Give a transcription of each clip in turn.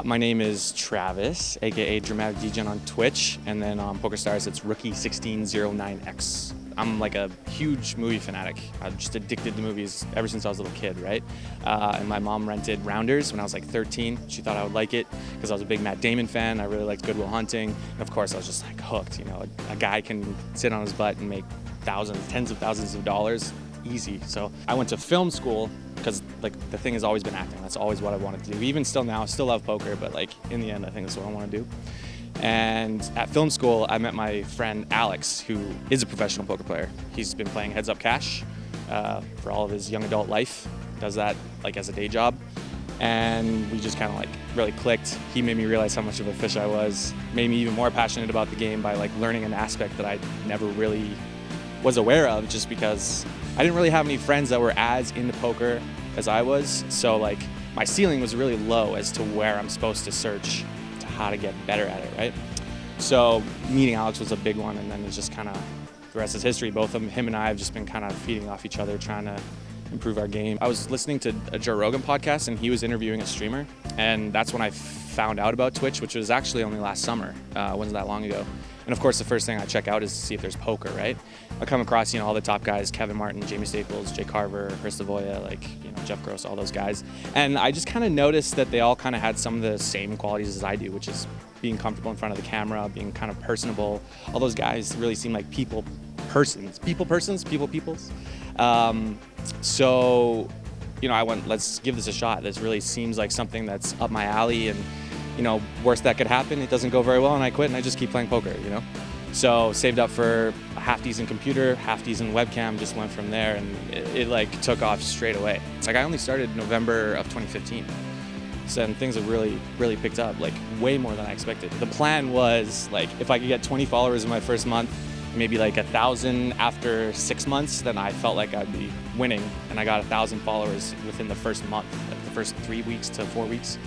My name is Travis, aka Dramatic Degen on Twitch, and then on PokerStars it's Rookie1609X. I'm like a huge movie fanatic. I'm just addicted to movies ever since I was a little kid, right? And my mom rented Rounders when I was like 13. She thought I would like it because I was a big Matt Damon fan. I really liked Good Will Hunting. And of course I was just like hooked, you know. A guy can sit on his butt and make thousands, tens of thousands of dollars easy. So I went to film school because like the thing has always been acting. That's always what I wanted to do. Even still now, I still love poker, but like in the end, I think that's what I want to do. And at film school, I met my friend Alex, who is a professional poker player. He's been playing Heads Up Cash for all of his young adult life. Does that like as a day job. And we just kind of like really clicked. He made me realize how much of a fish I was, made me even more passionate about the game by like learning an aspect that I never really was aware of, just because I didn't really have any friends that were as into poker as I was. So like my ceiling was really low as to where I'm supposed to search to how to get better at it, right? So meeting Alex was a big one, and then it's just kind of, the rest is history. Both of him and I have just been kind of feeding off each other, trying to improve our game. I was listening to a Joe Rogan podcast, and he was interviewing a streamer, and that's when I found out about Twitch, which was actually only last summer. It wasn't that long ago. And of course, the first thing I check out is to see if there's poker, right? I come across, you know, all the top guys: Kevin Martin, Jamie Staples, Jay Carver, Chris Savoya, like, you know, Jeff Gross, all those guys. And I just kind of noticed that they all kind of had some of the same qualities as I do, which is being comfortable in front of the camera, being kind of personable. All those guys really seem like peoples. So, you know, I went, let's give this a shot. This really seems like something that's up my alley, and, you know, worst that could happen, it doesn't go very well and I quit and I just keep playing poker, you know? So saved up for a half-decent computer, half-decent webcam, just went from there, and it like took off straight away. Like I only started November of 2015. So and things have really, really picked up, like way more than I expected. The plan was like, if I could get 20 followers in my first month, maybe like 1,000 after 6 months, then I felt like I'd be winning. And I got 1,000 followers within the first month, like the first 3 weeks to 4 weeks.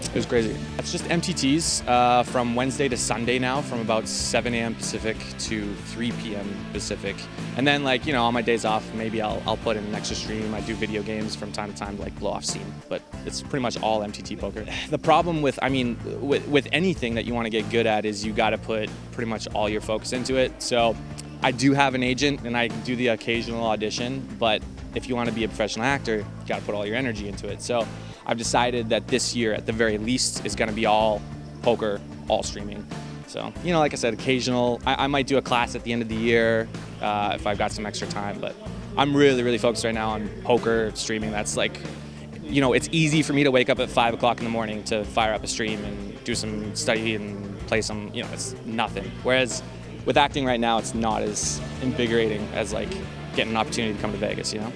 It was crazy. It's just MTTs from Wednesday to Sunday now, from about 7 a.m. Pacific to 3 p.m. Pacific. And then, like, you know, on my days off, maybe I'll put in an extra stream. I do video games from time to time to like blow off steam, but it's pretty much all MTT poker. The problem with, with anything that you want to get good at is you got to put pretty much all your focus into it. So I do have an agent and I do the occasional audition, but if you want to be a professional actor, you got to put all your energy into it. So I've decided that this year, at the very least, is going to be all poker, all streaming. So, you know, like I said, occasional. I might do a class at the end of the year if I've got some extra time, but I'm really, really focused right now on poker streaming. That's like, you know, it's easy for me to wake up at 5 o'clock in the morning to fire up a stream and do some study and play some, you know, it's nothing. Whereas with acting right now, it's not as invigorating as like getting an opportunity to come to Vegas, you know?